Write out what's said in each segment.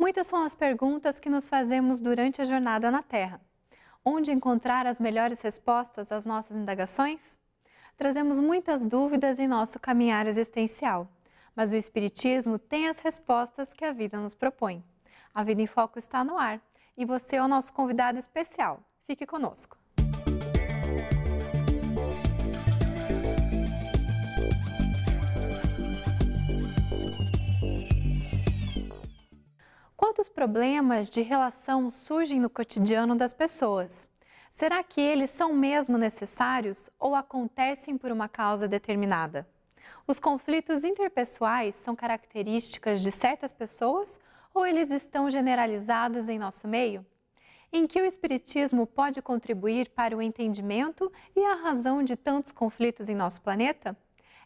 Muitas são as perguntas que nos fazemos durante a jornada na Terra. Onde encontrar as melhores respostas às nossas indagações? Trazemos muitas dúvidas em nosso caminhar existencial, mas o Espiritismo tem as respostas que a vida nos propõe. A Vida em Foco está no ar e você é o nosso convidado especial. Fique conosco. Quantos problemas de relação surgem no cotidiano das pessoas? Será que eles são mesmo necessários ou acontecem por uma causa determinada? Os conflitos interpessoais são características de certas pessoas ou eles estão generalizados em nosso meio? Em que o Espiritismo pode contribuir para o entendimento e a razão de tantos conflitos em nosso planeta?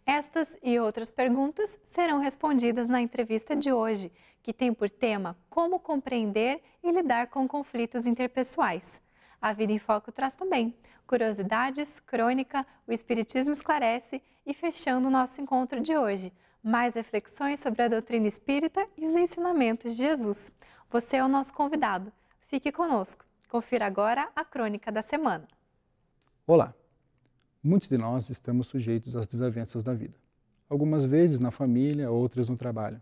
Estas e outras perguntas serão respondidas na entrevista de hoje, que tem por tema como compreender e lidar com conflitos interpessoais. A Vida em Foco traz também curiosidades, crônica, o Espiritismo esclarece e fechando o nosso encontro de hoje, mais reflexões sobre a doutrina espírita e os ensinamentos de Jesus. Você é o nosso convidado. Fique conosco. Confira agora a crônica da semana. Olá! Muitos de nós estamos sujeitos às desavenças da vida. Algumas vezes na família, outras no trabalho.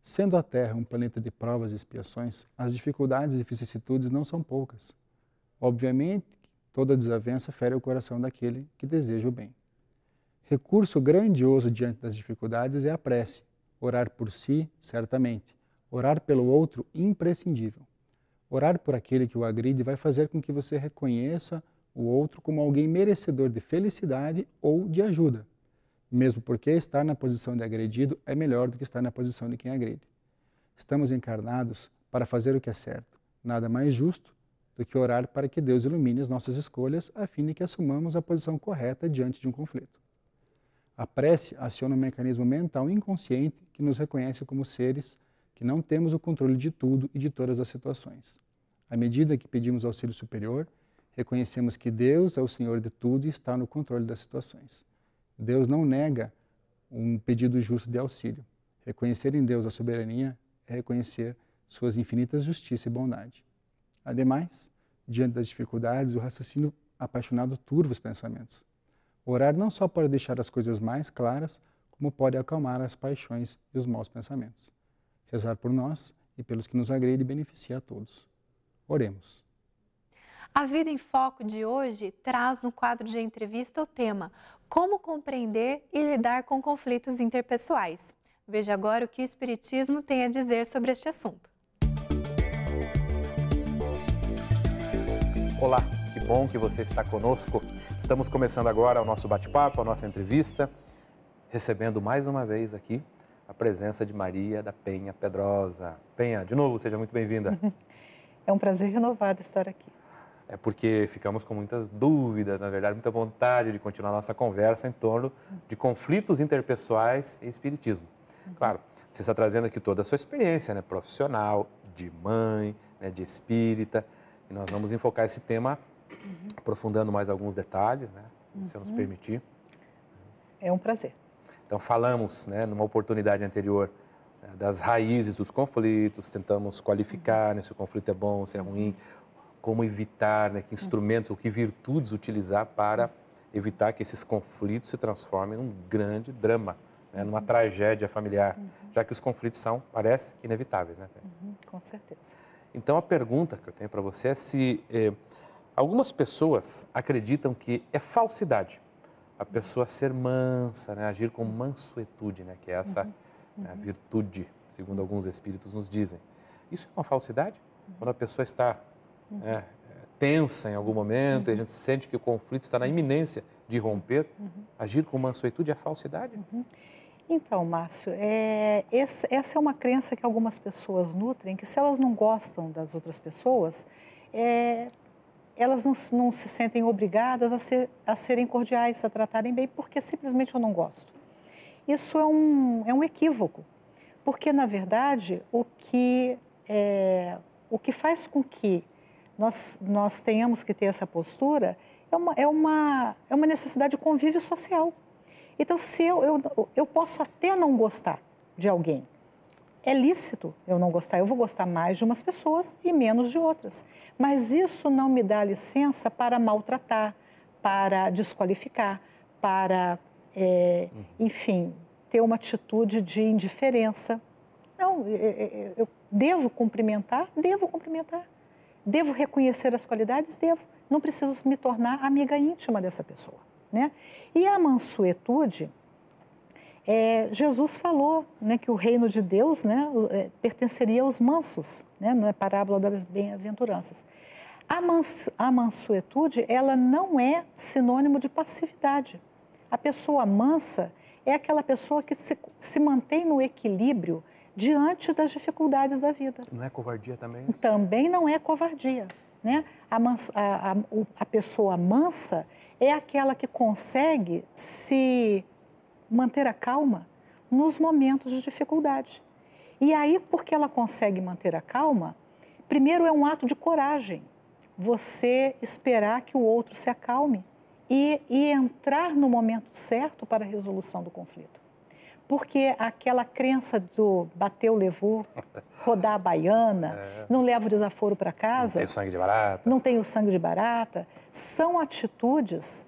Sendo a Terra um planeta de provas e expiações, as dificuldades e vicissitudes não são poucas. Obviamente, toda desavença fere o coração daquele que deseja o bem. Recurso grandioso diante das dificuldades é a prece. Orar por si, certamente. Orar pelo outro, imprescindível. Orar por aquele que o agride vai fazer com que você reconheça o outro como alguém merecedor de felicidade ou de ajuda, mesmo porque estar na posição de agredido é melhor do que estar na posição de quem agride. Estamos encarnados para fazer o que é certo, nada mais justo do que orar para que Deus ilumine as nossas escolhas a fim de que assumamos a posição correta diante de um conflito. A prece aciona um mecanismo mental inconsciente que nos reconhece como seres que não temos o controle de tudo e de todas as situações. À medida que pedimos auxílio superior, reconhecemos que Deus é o Senhor de tudo e está no controle das situações. Deus não nega um pedido justo de auxílio. Reconhecer em Deus a soberania é reconhecer suas infinitas justiça e bondade. Ademais, diante das dificuldades, o raciocínio apaixonado turva os pensamentos. Orar não só pode deixar as coisas mais claras, como pode acalmar as paixões e os maus pensamentos. Rezar por nós e pelos que nos agridem beneficia a todos. Oremos. A Vida em Foco de hoje traz no quadro de entrevista o tema Como compreender e lidar com conflitos interpessoais. Veja agora o que o Espiritismo tem a dizer sobre este assunto. Olá, que bom que você está conosco. Estamos começando agora o nosso bate-papo, a nossa entrevista, recebendo mais uma vez aqui a presença de Maria da Penha Pedrosa. Penha, de novo, seja muito bem-vinda. É um prazer renovado estar aqui. É porque ficamos com muitas dúvidas, na verdade, muita vontade de continuar a nossa conversa em torno de conflitos interpessoais e espiritismo. Claro, você está trazendo aqui toda a sua experiência, né, profissional, de mãe, né, de espírita, e nós vamos enfocar esse tema aprofundando mais alguns detalhes, né, se nos permitir. É um prazer. Então, falamos, né, numa oportunidade anterior, né, das raízes dos conflitos, tentamos qualificar, né, se o conflito é bom, se é ruim, como evitar, né, que instrumentos ou que virtudes utilizar para evitar que esses conflitos se transformem num grande drama, né, numa tragédia familiar, já que os conflitos são, parece, inevitáveis, né? Com certeza. Então, a pergunta que eu tenho para você é se algumas pessoas acreditam que é falsidade a pessoa ser mansa, né, agir com mansuetude, né, que é essa né, virtude, segundo alguns espíritos nos dizem. Isso é uma falsidade? Quando a pessoa está tensa em algum momento e a gente sente que o conflito está na iminência de romper, agir com mansuetude é falsidade? Então, Márcio, essa é uma crença que algumas pessoas nutrem, que se elas não gostam das outras pessoas, elas não se sentem obrigadas a serem cordiais, a tratarem bem, porque simplesmente eu não gosto. Isso é um equívoco, porque, na verdade, o que faz com que nós tenhamos que ter essa postura é uma necessidade de convívio social. Então, se eu posso até não gostar de alguém, É lícito eu não gostar, eu vou gostar mais de umas pessoas e menos de outras. Mas isso não me dá licença para maltratar, para desqualificar, para, enfim, ter uma atitude de indiferença. Não, eu devo cumprimentar. Devo reconhecer as qualidades? Devo. Não preciso me tornar amiga íntima dessa pessoa, né? E a mansuetude, Jesus falou, né, que o reino de Deus, né, pertenceria aos mansos, né, na parábola das bem-aventuranças. A mansuetude, ela não é sinônimo de passividade. A pessoa mansa é aquela pessoa que se mantém no equilíbrio diante das dificuldades da vida. Não é covardia também? Também não é covardia, né? A pessoa mansa é aquela que consegue se manter a calma nos momentos de dificuldade. E aí, porque ela consegue manter a calma, primeiro é um ato de coragem, você esperar que o outro se acalme e entrar no momento certo para a resolução do conflito. Porque aquela crença do bateu, levou, rodar a baiana, não leva o desaforo para casa... Não tenho sangue de barata. Não tenho sangue de barata. São atitudes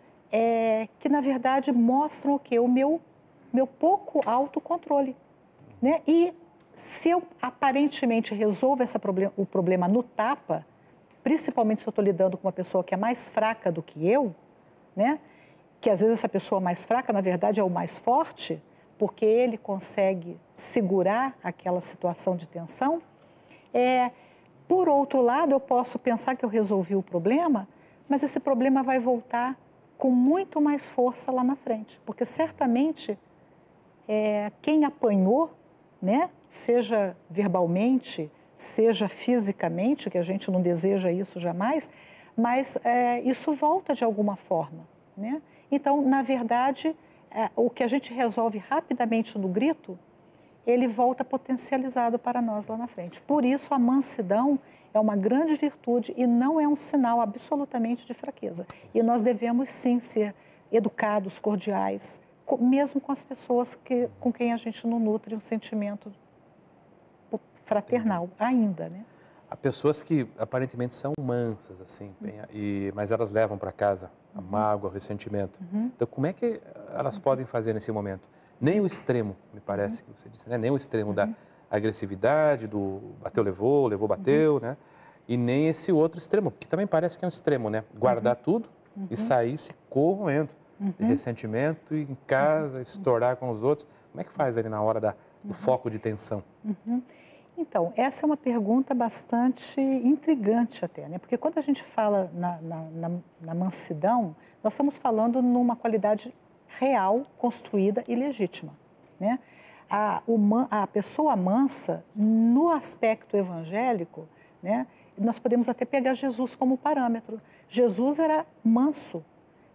que, na verdade, mostram o quê? O meu pouco autocontrole, né? E se eu aparentemente resolvo o problema no tapa, principalmente se eu estou lidando com uma pessoa que é mais fraca do que eu, né? Que às vezes essa pessoa mais fraca, na verdade, é o mais forte, porque ele consegue segurar aquela situação de tensão. Por outro lado, eu posso pensar que eu resolvi o problema, mas esse problema vai voltar com muito mais força lá na frente, porque certamente quem apanhou, né, seja verbalmente, seja fisicamente, que a gente não deseja isso jamais, mas isso volta de alguma forma, né? Então, na verdade, o que a gente resolve rapidamente no grito, ele volta potencializado para nós lá na frente. Por isso, a mansidão é uma grande virtude e não é um sinal absolutamente de fraqueza. E nós devemos, sim, ser educados, cordiais, mesmo com as pessoas com quem a gente não nutre um sentimento fraternal ainda, né? Há pessoas que aparentemente são mansas, assim, mas elas levam para casa a mágoa, o ressentimento. Então, como é que elas podem fazer nesse momento? Nem o extremo, me parece que você disse, né? Nem o extremo da agressividade, do bateu, levou, bateu, né? E nem esse outro extremo, que também parece que é um extremo, né? Guardar tudo e sair se corroendo de ressentimento e em casa estourar com os outros. Como é que faz ali na hora do foco de tensão? Então, essa é uma pergunta bastante intrigante até, né? Porque quando a gente fala na mansidão, nós estamos falando numa qualidade real, construída e legítima, né? A pessoa mansa, no aspecto evangélico, né, nós podemos até pegar Jesus como parâmetro. Jesus era manso,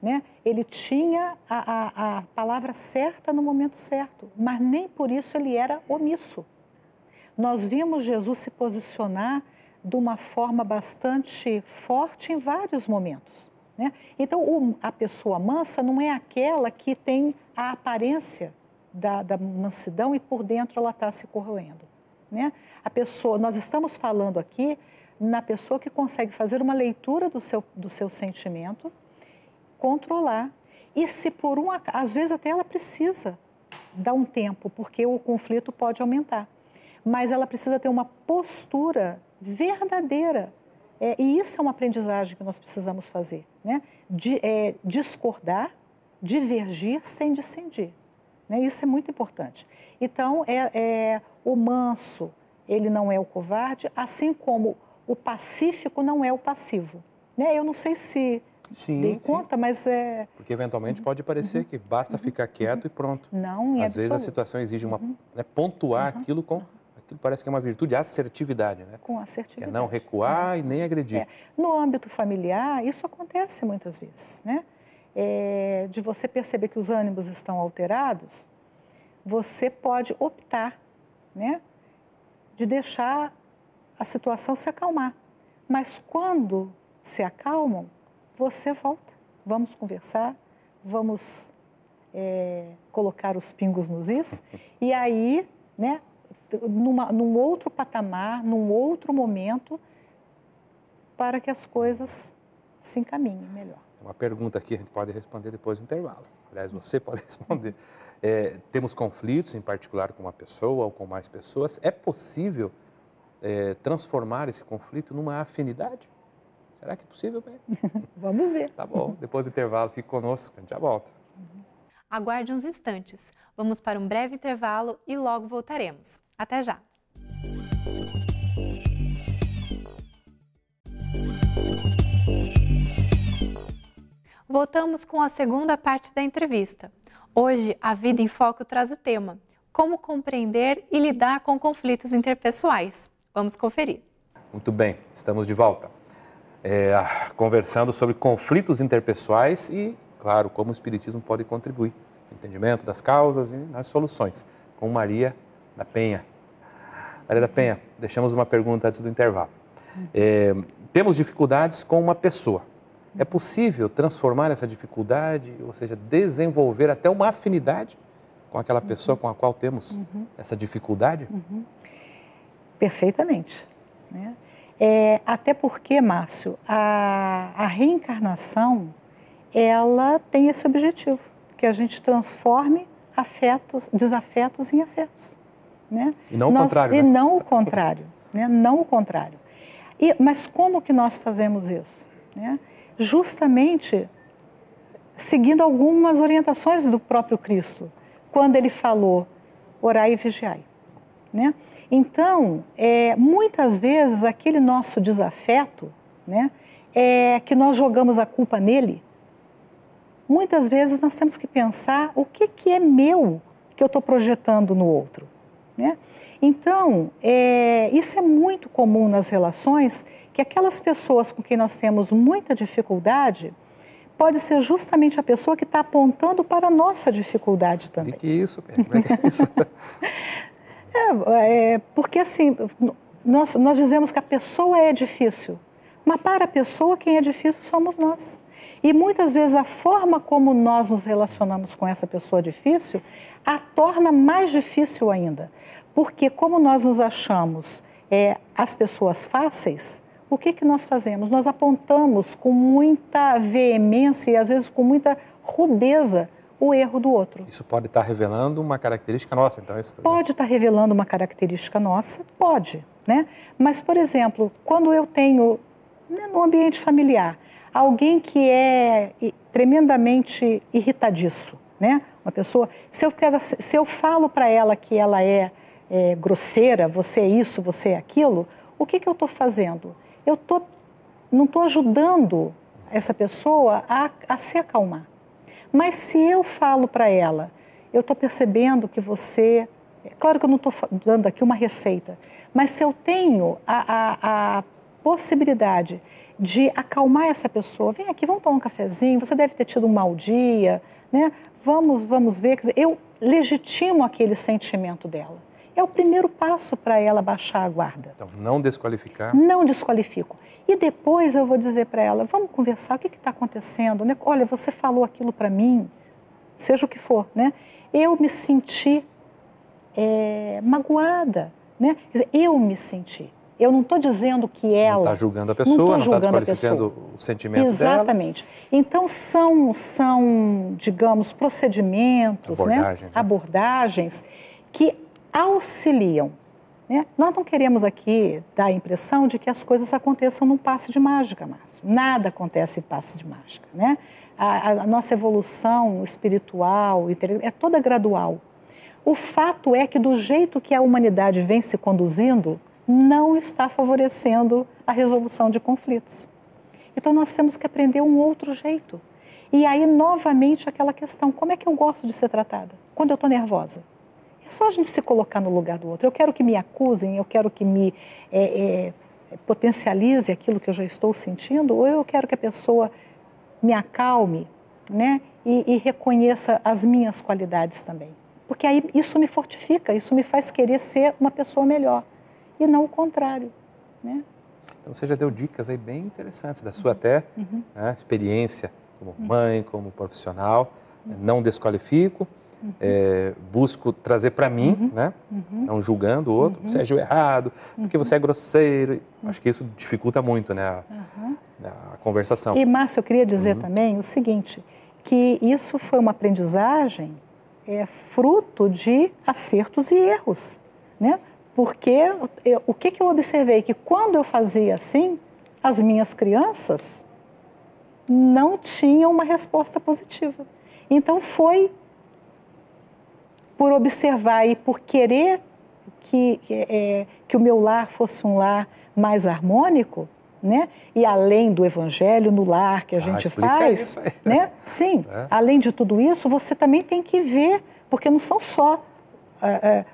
né? Ele tinha a palavra certa no momento certo, mas nem por isso ele era omisso. Nós vimos Jesus se posicionar de uma forma bastante forte em vários momentos, né? Então, a pessoa mansa não é aquela que tem a aparência da mansidão e por dentro ela está se corroendo, né? Nós estamos falando aqui na pessoa que consegue fazer uma leitura do seu sentimento, controlar e se às vezes até ela precisa dar um tempo, porque o conflito pode aumentar. Mas ela precisa ter uma postura verdadeira. E isso é uma aprendizagem que nós precisamos fazer, né? Discordar, divergir sem dissendir, né? Isso é muito importante. Então, o manso, ele não é o covarde, assim como o pacífico não é o passivo, né? Eu não sei se dei conta, mas Porque eventualmente pode parecer que basta ficar quieto e pronto. Não, Às vezes a situação exige pontuar aquilo com... Aquilo parece que é uma virtude, assertividade, né? Com assertividade. Que é não recuar e nem agredir. No âmbito familiar, isso acontece muitas vezes, né? De você perceber que os ânimos estão alterados, você pode optar, né? De deixar a situação se acalmar. Mas quando se acalmam, você volta. Vamos conversar, vamos colocar os pingos nos is. E aí, né? num outro patamar, num outro momento, para que as coisas se encaminhem melhor. Uma pergunta aqui, a gente pode responder depois do intervalo. Aliás, você pode responder. Temos conflitos, em particular com uma pessoa ou com mais pessoas. É possível transformar esse conflito numa afinidade? Será que é possível mesmo? Vamos ver. Tá bom, depois do intervalo, fique conosco, a gente já volta. Aguarde uns instantes. Vamos para um breve intervalo e logo voltaremos. Até já! Voltamos com a segunda parte da entrevista. Hoje, a Vida em Foco traz o tema: como compreender e lidar com conflitos interpessoais. Vamos conferir. Muito bem, estamos de volta. Conversando sobre conflitos interpessoais e, claro, como o Espiritismo pode contribuir no entendimento das causas e nas soluções, com Maria da Penha. Maria da Penha, deixamos uma pergunta antes do intervalo. Temos dificuldades com uma pessoa. É possível transformar essa dificuldade, ou seja, desenvolver até uma afinidade com aquela pessoa com a qual temos essa dificuldade? Perfeitamente, né? Até porque, Márcio, a reencarnação, ela tem esse objetivo, que a gente transforme desafetos em afetos, né? E não o contrário, né? E não o contrário, né? Não o contrário. Mas como que nós fazemos isso, né? Justamente seguindo algumas orientações do próprio Cristo, quando ele falou, orai e vigiai, né? Então, muitas vezes aquele nosso desafeto, né, que nós jogamos a culpa nele, muitas vezes nós temos que pensar o que é meu que eu estou projetando no outro, né? Então, isso é muito comum nas relações, que aquelas pessoas com quem nós temos muita dificuldade, pode ser justamente a pessoa que está apontando para a nossa dificuldade também. Que isso? Como é que é isso? Porque assim, nós dizemos que a pessoa é difícil, mas para a pessoa quem é difícil somos nós. E muitas vezes a forma como nós nos relacionamos com essa pessoa difícil a torna mais difícil ainda. Porque como nós nos achamos as pessoas fáceis, o que nós fazemos? Nós apontamos com muita veemência e às vezes com muita rudeza o erro do outro. Isso pode estar revelando uma característica nossa, então? Pode estar revelando uma característica nossa, pode, né? Mas, por exemplo, quando eu tenho, né, no ambiente familiar, alguém que é tremendamente irritadiço, né? Uma pessoa, se eu falo para ela que ela é grosseira, você é isso, você é aquilo, o que eu estou fazendo? Não estou ajudando essa pessoa a se acalmar. Mas se eu falo para ela, eu estou percebendo que você... Claro que eu não estou dando aqui uma receita, mas se eu tenho a possibilidade de acalmar essa pessoa, vem aqui, vamos tomar um cafezinho, você deve ter tido um mau dia, né? Vamos ver, quer dizer, eu legitimo aquele sentimento dela. É o primeiro passo para ela baixar a guarda. Então, não desqualificar. Não desqualifico. E depois eu vou dizer para ela, vamos conversar, o que está acontecendo? Né? Olha, você falou aquilo para mim, seja o que for, né? Eu me senti magoada, né? Quer dizer, eu me senti. Eu não estou dizendo que ela... Não está julgando a pessoa, não está desqualificando o sentimento dela. Exatamente. Então, são, digamos, procedimentos, abordagens que auxiliam. Né? Nós não queremos aqui dar a impressão de que as coisas aconteçam num passe de mágica, Márcio. Nada acontece em passe de mágica. Né? A nossa evolução espiritual é toda gradual. O fato é que do jeito que a humanidade vem se conduzindo, não está favorecendo a resolução de conflitos. Então nós temos que aprender um outro jeito. E aí, novamente, aquela questão, como é que eu gosto de ser tratada? Quando eu estou nervosa. É só a gente se colocar no lugar do outro. Eu quero que me acusem, eu quero que me potencialize aquilo que eu já estou sentindo, ou eu quero que a pessoa me acalme, né? E reconheça as minhas qualidades também. Porque aí isso me fortifica, isso me faz querer ser uma pessoa melhor. E não o contrário, né? Então você já deu dicas aí bem interessantes da sua até experiência como mãe, como profissional. Não desqualifico. busco trazer para mim, né? Não julgando o outro, você agiu errado, porque você é grosseiro. Acho que isso dificulta muito, né, a conversação. E, Márcio, eu queria dizer também o seguinte, que isso foi uma aprendizagem fruto de acertos e erros, né? Porque o que eu observei? Que quando eu fazia assim, as minhas crianças não tinham uma resposta positiva. Então foi por observar e por querer que o meu lar fosse um lar mais harmônico, né? E além do evangelho no lar que a gente faz, isso aí. né? Sim, além de tudo isso, você também tem que ver, porque não são só,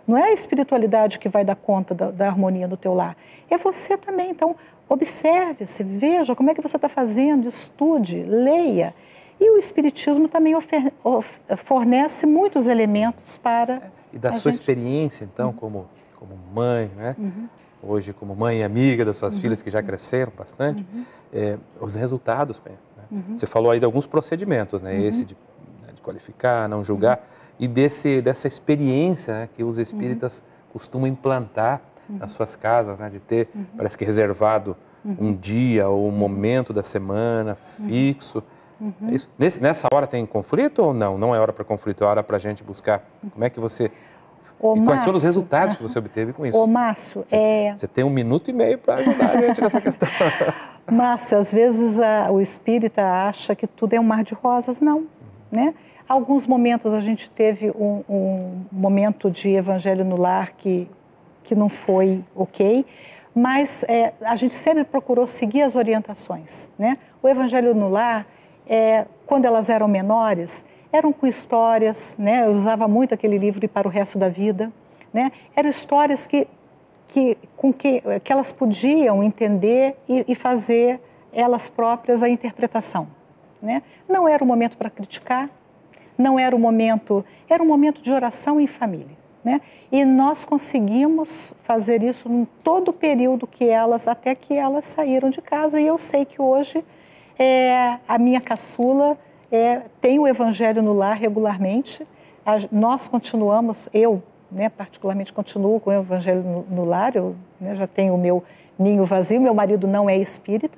não é a espiritualidade que vai dar conta da harmonia do teu lar, é você também. Então, observe-se, veja como é que você está fazendo, estude, leia. E o Espiritismo também fornece muitos elementos para... E da sua experiência, então, como mãe, né? Hoje como mãe e amiga das suas filhas que já cresceram bastante, os resultados, né? Você falou aí de alguns procedimentos, né? Esse de qualificar, não julgar, e dessa experiência, né, que os espíritas costumam implantar nas suas casas, né? De ter, parece que reservado um dia ou um momento da semana fixo. É isso? Nessa hora tem conflito ou não? Não é hora para conflito, é hora para a gente buscar. Como é que você... E quais foram os resultados que você obteve com isso? Ô, Márcio, Você tem 1 minuto e meio para ajudar a gente nessa questão. Márcio, às vezes o espírita acha que tudo é um mar de rosas. Não, né? Alguns momentos a gente teve um momento de evangelho no lar que não foi ok, mas a gente sempre procurou seguir as orientações, né? O evangelho no lar, quando elas eram menores, eram com histórias, né? Eu usava muito aquele livro E para o Resto da Vida, né? Eram histórias que elas podiam entender e fazer elas próprias a interpretação, né? Não era o momento para criticar, não era o momento, era um momento de oração em família, né? E nós conseguimos fazer isso em todo o período até que elas saíram de casa, e eu sei que hoje a minha caçula tem o evangelho no lar regularmente. Nós continuamos, eu, né, particularmente continuo com o evangelho no lar, eu, né, já tenho o meu ninho vazio, meu marido não é espírita,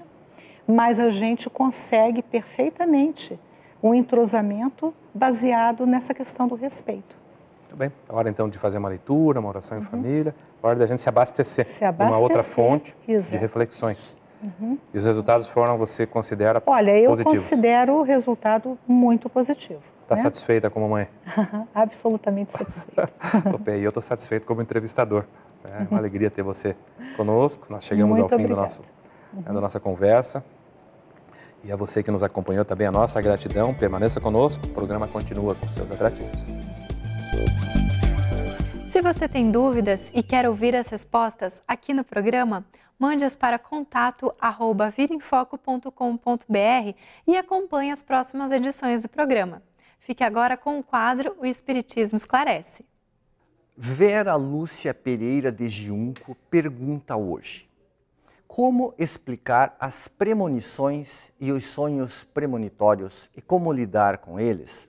mas a gente consegue perfeitamente um entrosamento baseado nessa questão do respeito. Muito bem, é hora então de fazer uma leitura, uma oração em família, é hora da gente se abastecer de uma outra fonte de reflexões. E os resultados foram, você considera positivos? Olha, eu considero o resultado muito positivo. Está satisfeita como mãe? Absolutamente satisfeita. E eu estou satisfeito como entrevistador. É uma alegria ter você conosco. Nós chegamos muito ao fim da nossa conversa. E a você que nos acompanhou também a nossa gratidão. Permaneça conosco, o programa continua com seus atrativos. Se você tem dúvidas e quer ouvir as respostas aqui no programa, mande-as para contato@vidaemfoco.com.br e acompanhe as próximas edições do programa. Fique agora com o quadro O Espiritismo Esclarece. Vera Lúcia Pereira de Giunco pergunta hoje: como explicar as premonições e os sonhos premonitórios e como lidar com eles?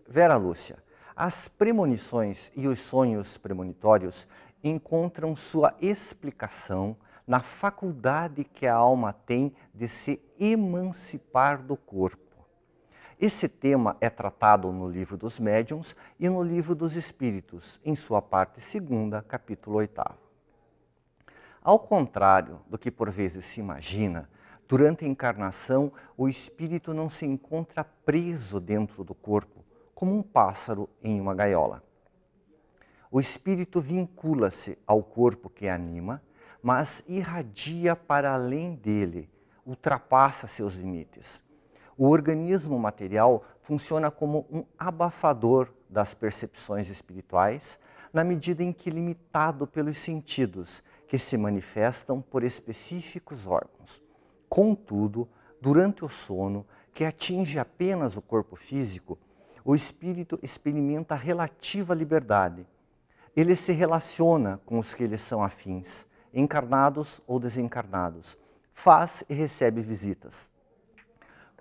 Vera Lúcia, as premonições e os sonhos premonitórios encontram sua explicação na faculdade que a alma tem de se emancipar do corpo. Esse tema é tratado no Livro dos Médiuns e no Livro dos Espíritos, em sua parte 2ª, capítulo 8º. Ao contrário do que por vezes se imagina, durante a encarnação o espírito não se encontra preso dentro do corpo, como um pássaro em uma gaiola. O espírito vincula-se ao corpo que anima, mas irradia para além dele, ultrapassa seus limites. O organismo material funciona como um abafador das percepções espirituais, na medida em que limitado pelos sentidos, que se manifestam por específicos órgãos. Contudo, durante o sono, que atinge apenas o corpo físico, o espírito experimenta relativa liberdade. Ele se relaciona com os que lhe são afins, encarnados ou desencarnados, faz e recebe visitas.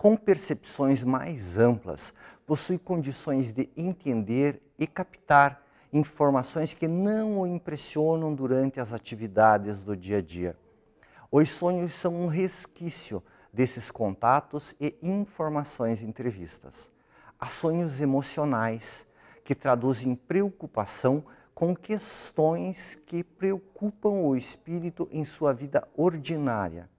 com percepções mais amplas, possui condições de entender e captar informações que não o impressionam durante as atividades do dia a dia. Os sonhos são um resquício desses contatos e informações entrevistas. Há sonhos emocionais, que traduzem preocupação com questões que preocupam o espírito em sua vida ordinária.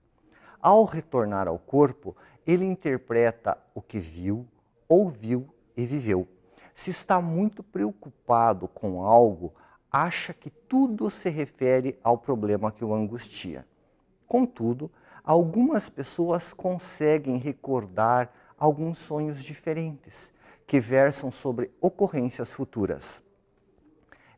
Ao retornar ao corpo, ele interpreta o que viu, ouviu e viveu. Se está muito preocupado com algo, acha que tudo se refere ao problema que o angustia. Contudo, algumas pessoas conseguem recordar alguns sonhos diferentes, que versam sobre ocorrências futuras.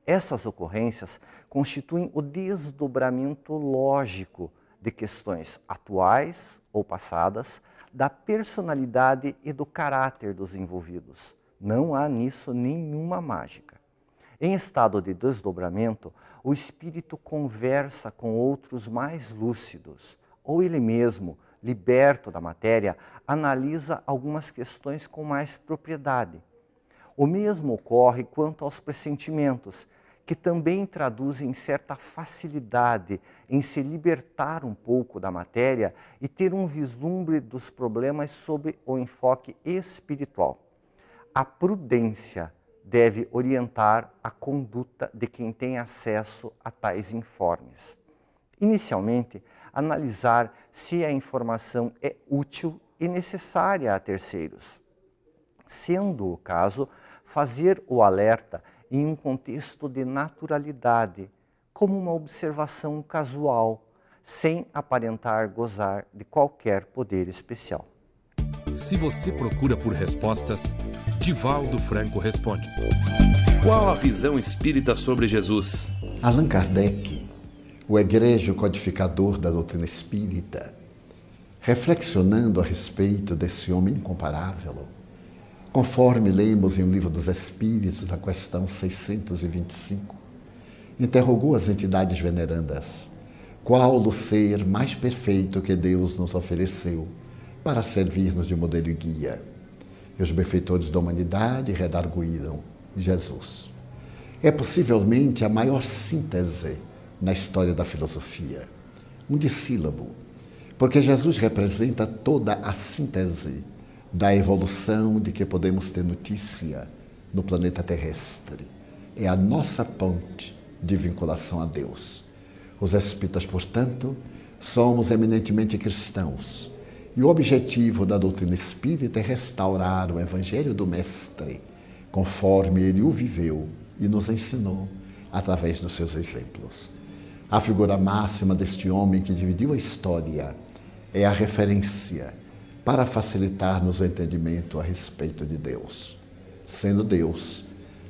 Essas ocorrências constituem o desdobramento lógico de questões atuais ou passadas, da personalidade e do caráter dos envolvidos. Não há nisso nenhuma mágica. Em estado de desdobramento, o espírito conversa com outros mais lúcidos, ou ele mesmo, liberto da matéria, analisa algumas questões com mais propriedade. O mesmo ocorre quanto aos pressentimentos, que também traduzem certa facilidade em se libertar um pouco da matéria e ter um vislumbre dos problemas sob o enfoque espiritual. A prudência deve orientar a conduta de quem tem acesso a tais informes. Inicialmente, analisar se a informação é útil e necessária a terceiros. Sendo o caso, fazer o alerta em um contexto de naturalidade, como uma observação casual, sem aparentar gozar de qualquer poder especial. Se você procura por respostas, Divaldo Franco responde. Qual a visão espírita sobre Jesus? Allan Kardec, o egrégio codificador da doutrina espírita, reflexionando a respeito desse homem incomparável, conforme lemos em O Livro dos Espíritos, na questão 625, interrogou as entidades venerandas: qual o ser mais perfeito que Deus nos ofereceu para servir-nos de modelo e guia? E os benfeitores da humanidade redarguíram: Jesus. É possivelmente a maior síntese na história da filosofia, um dissílabo, porque Jesus representa toda a síntese da evolução de que podemos ter notícia no planeta terrestre. É a nossa ponte de vinculação a Deus. Os espíritas, portanto, somos eminentemente cristãos. E o objetivo da doutrina espírita é restaurar o Evangelho do Mestre, conforme ele o viveu e nos ensinou através dos seus exemplos. A figura máxima deste homem que dividiu a história é a referência para facilitar-nos o entendimento a respeito de Deus. Sendo Deus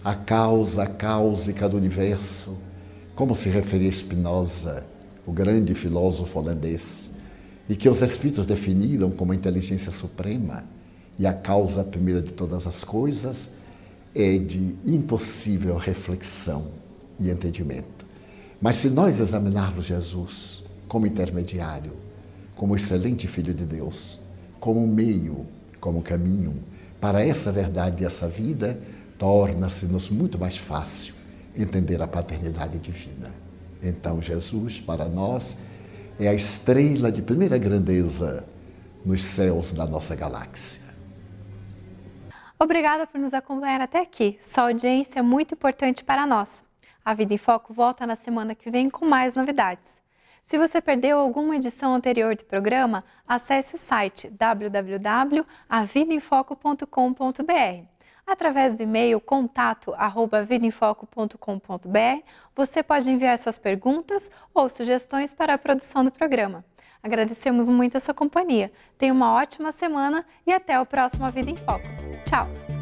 a causa cáusica do universo, como se referia Spinoza, o grande filósofo holandês, e que os espíritos definiram como a inteligência suprema e a causa primeira de todas as coisas, é de impossível reflexão e entendimento. Mas se nós examinarmos Jesus como intermediário, como excelente Filho de Deus, como meio, como caminho para essa verdade e essa vida, torna-se-nos muito mais fácil entender a paternidade divina. Então, Jesus, para nós, é a estrela de primeira grandeza nos céus da nossa galáxia. Obrigada por nos acompanhar até aqui. Sua audiência é muito importante para nós. A Vida em Foco volta na semana que vem com mais novidades. Se você perdeu alguma edição anterior do programa, acesse o site www.avidaemfoco.com.br. Através do e-mail contato@vidaemfoco.com.br, você pode enviar suas perguntas ou sugestões para a produção do programa. Agradecemos muito a sua companhia. Tenha uma ótima semana e até o próximo A Vida em Foco. Tchau!